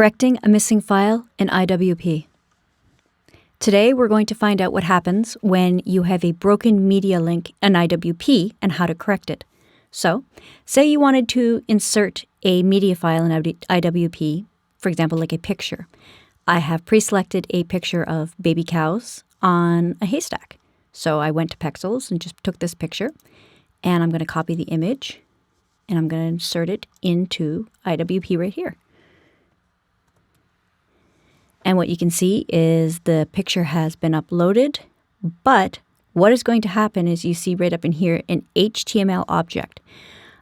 Correcting a missing file in IWP. Today we're going to find out what happens when you have a broken media link in IWP and how to correct it. So, say you wanted to insert a media file in IWP, for example, like a picture. I have pre-selected a picture of baby cows on a haystack. So I went to Pexels and just took this picture, and I'm going to copy the image, and I'm going to insert it into IWP right here. And what you can see is the picture has been uploaded, but what is going to happen is you see right up in here an HTML object.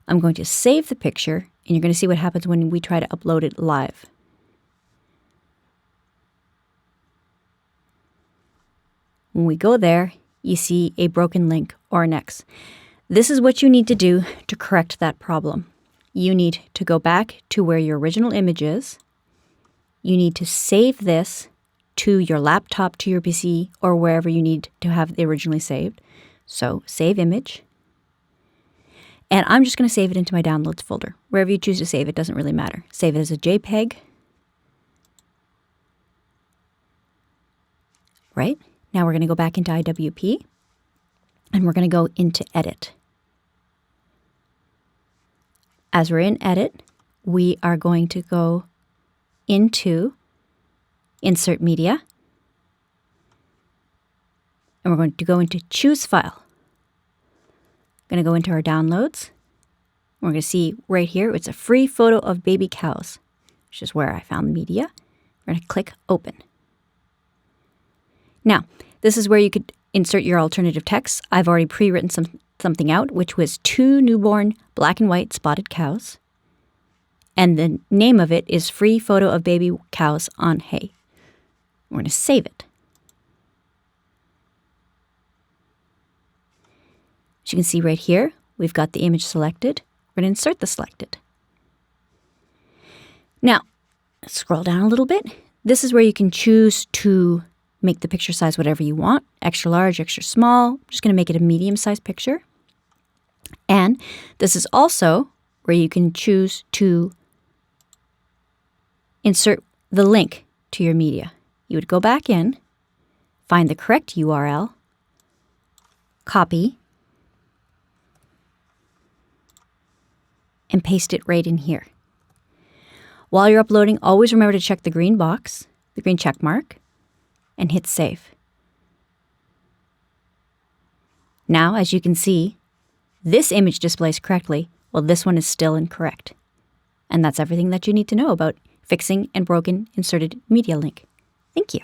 I'm going to save the picture, and you're going to see what happens when we try to upload it live. When we go there, you see a broken link or an X. This is what you need to do to correct that problem. You need to go back to where your original image is. You need to save this to your laptop, to your PC, or wherever you need to have it originally saved. So save image. And I'm just going to save it into my downloads folder. Wherever you choose to save it doesn't really matter. Save it as a JPEG. Right? Now we're going to go back into IWP, and we're going to go into Edit. As we're in Edit, we are going to go into Insert Media, and we're going to go into Choose File. We're going to go into our downloads. We're going to see right here, it's a free photo of baby cows, which is where I found media. We're going to click Open. Now, this is where you could insert your alternative text. I've already pre-written something out, which was 2 newborn black and white spotted cows. And the name of it is Free Photo of Baby Cows on Hay. We're going to save it. As you can see right here, we've got the image selected. We're going to insert the selected. Now, scroll down a little bit. This is where you can choose to make the picture size whatever you want. Extra large, extra small. I'm just going to make it a medium-sized picture. And this is also where you can choose to insert the link to your media. You would go back in, find the correct URL, copy, and paste it right in here. While you're uploading, always remember to check the green box, the green check mark, and hit Save. Now, as you can see, this image displays correctly, while this one is still incorrect. And that's everything that you need to know about fixing and broken inserted media link. Thank you.